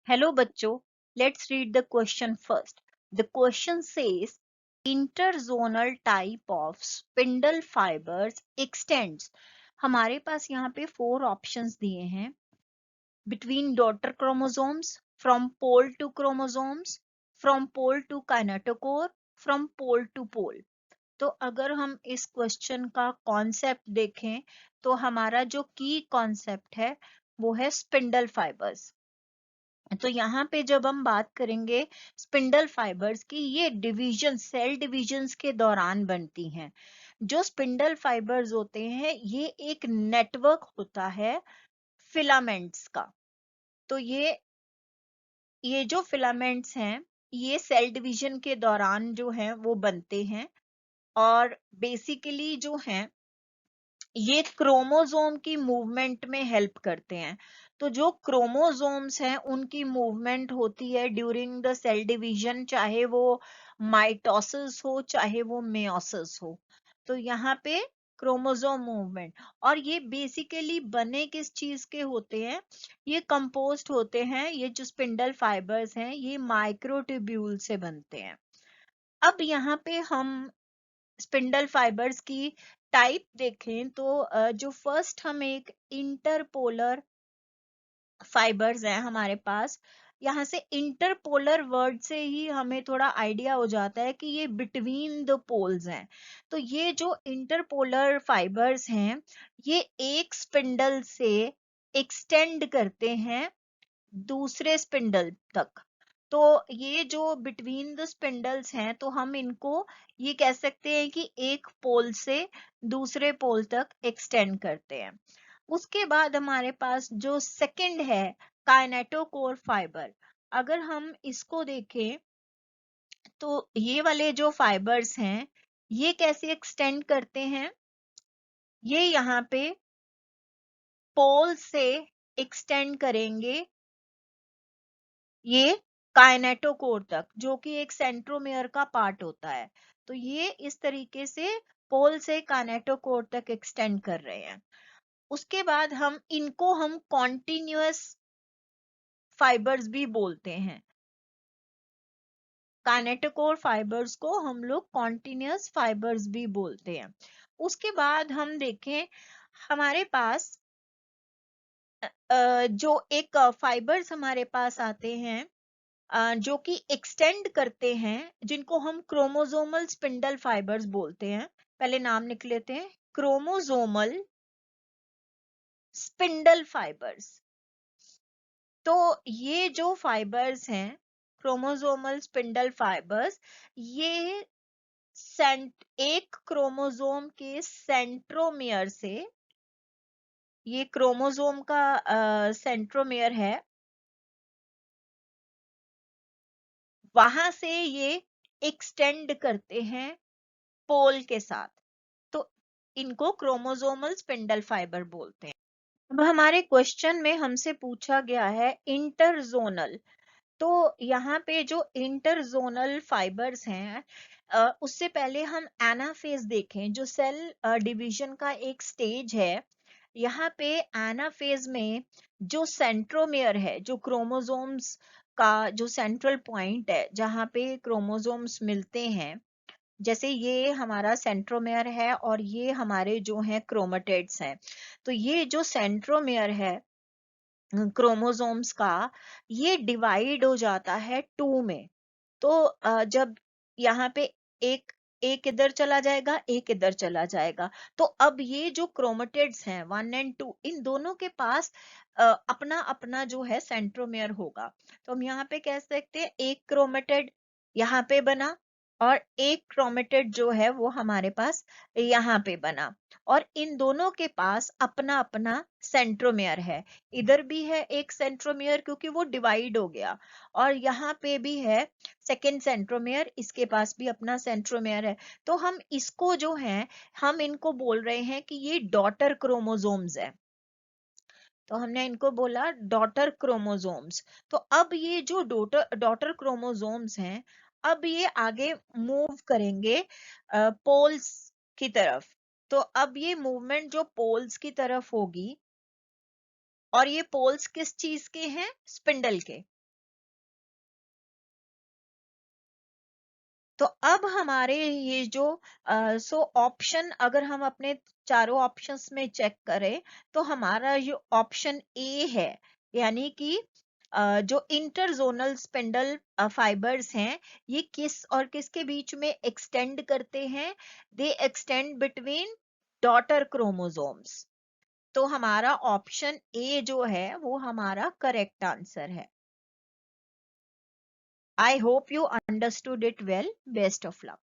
Hello बच्चों, let's read the question first. The question says interzonal type of spindle fibers extends. हमारे पास यहाँ पे 4 options दिए हैं. Between daughter chromosomes, from pole to chromosomes, from pole to kinetochore, from pole to pole. तो अगर हम इस क्वेश्चन का कॉन्सेप्ट देखें तो हमारा जो की कॉन्सेप्ट है वो है स्पिंडल फाइबर्स. तो यहाँ पे जब हम बात करेंगे स्पिंडल फाइबर्स की, ये डिवीजन सेल डिविजन्स के दौरान बनती हैं. जो स्पिंडल फाइबर्स होते हैं ये एक नेटवर्क होता है फिलामेंट्स का. तो ये जो फिलामेंट्स हैं ये सेल डिवीजन के दौरान जो हैं वो बनते हैं और बेसिकली जो हैं ये क्रोमोसोम की मूवमेंट में हेल्प करते हैं. तो जो क्रोमोसोम्स हैं उनकी मूवमेंट होती है ड्यूरिंग द सेल डिवीजन, चाहे वो माइटोसिस हो चाहे वो मेयोसिस हो. तो यहाँ पे क्रोमोसोम मूवमेंट, और ये बेसिकली बने किस चीज के होते हैं, ये कंपोस्ट होते हैं, ये जो स्पिंडल फाइबर्स हैं ये माइक्रोट्यूब्यूल से बनते हैं. अब यहाँ पे हम स्पिंडल फाइबर्स की टाइप देखें तो जो फर्स्ट हम एक इंटरपोलर फाइबर्स हैं हमारे पास. यहाँ से इंटरपोलर वर्ड से ही हमें थोड़ा आइडिया हो जाता है कि ये बिटवीन द पोल्स हैं. तो ये जो इंटरपोलर फाइबर्स हैं ये एक स्पिंडल से एक्सटेंड करते हैं दूसरे स्पिंडल तक. तो ये जो बिटवीन द स्पिंडल्स हैं तो हम इनको ये कह सकते हैं कि एक पोल से दूसरे पोल तक एक्सटेंड करते हैं. उसके बाद हमारे पास जो सेकंड है काइनेटोकोर फाइबर. अगर हम इसको देखें तो ये वाले जो फाइबर्स हैं ये कैसे एक्सटेंड करते हैं, ये यहाँ पे पोल से एक्सटेंड करेंगे ये काइनेटोकोर तक, जो कि एक सेंट्रोमेयर का पार्ट होता है. तो ये इस तरीके से पोल से काइनेटोकोर तक एक्सटेंड कर रहे हैं. उसके बाद हम कॉन्टिन्यूअस फाइबर्स भी बोलते हैं. काइनेटोकोर फाइबर्स को हम लोग कॉन्टिन्यूअस फाइबर्स भी बोलते हैं. उसके बाद हम देखें हमारे पास जो एक फाइबर्स हमारे पास आते हैं जो कि एक्सटेंड करते हैं, जिनको हम क्रोमोसोमल स्पिंडल फाइबर्स बोलते हैं. पहले नाम लिख लेते हैं, क्रोमोसोमल स्पिंडल फाइबर्स. तो ये जो फाइबर्स हैं क्रोमोसोमल स्पिंडल फाइबर्स, ये एक क्रोमोसोम के सेंट्रोमियर से, ये क्रोमोसोम का सेंट्रोमियर है, वहां से ये एक्सटेंड करते हैं पोल के साथ. तो इनको क्रोमोसोमल स्पिंडल फाइबर बोलते हैं. अब हमारे क्वेश्चन में हमसे पूछा गया है इंटरजोनल. तो यहाँ पे जो इंटरजोनल फाइबर्स हैं उससे पहले हम एनाफेज देखें, जो सेल डिवीजन का एक स्टेज है. यहाँ पे एनाफेज में जो सेंट्रोमियर है, जो क्रोमोसोम्स का जो सेंट्रल पॉइंट है जहाँ पे क्रोमोसोम्स मिलते हैं, जैसे ये हमारा सेंट्रोमेयर है और ये हमारे जो हैं क्रोमेटिड्स हैं. तो ये जो सेंट्रोमेयर है क्रोमोसोम्स का, ये डिवाइड हो जाता है 2 में. तो जब यहाँ पे एक एक इधर चला जाएगा एक इधर चला जाएगा, तो अब ये जो क्रोमेटिड्स हैं 1 और 2, इन दोनों के पास अपना अपना जो है सेंट्रोमेयर होगा. तो हम यहाँ पे कह सकते हैं एक क्रोमेटिड यहाँ पे बना और एक क्रोमेटिड जो है वो हमारे पास यहाँ पे बना, और इन दोनों के पास अपना अपना सेंट्रोमेयर है. इधर भी है एक सेंट्रोमेयर क्योंकि वो डिवाइड हो गया, और यहाँ पे भी है सेकेंड सेंट्रोमेयर, इसके पास भी अपना सेंट्रोमेयर है. तो हम इसको जो है हम इनको बोल रहे हैं कि ये डॉटर क्रोमोसोम्स है. तो हमने इनको बोला डॉटर क्रोमोसोम्स. तो अब ये जो डॉटर क्रोमोसोम्स हैं अब ये आगे मूव करेंगे पोल्स की तरफ. तो अब ये मूवमेंट जो पोल्स की तरफ होगी, और ये पोल्स किस चीज के हैं, स्पिंडल के. तो अब हमारे ये जो सो ऑप्शन अगर हम अपने चारों ऑप्शंस में चेक करें तो हमारा जो ऑप्शन ए है, यानी कि जो इंटरजोनल स्पिंडल फाइबर्स हैं, ये किस और किस के बीच में एक्सटेंड करते हैं? दे एक्सटेंड बिटवीन डॉटर क्रोमोसोम्स। तो हमारा ऑप्शन ए जो है वो हमारा करेक्ट आंसर है। I hope you understood it well. Best of luck.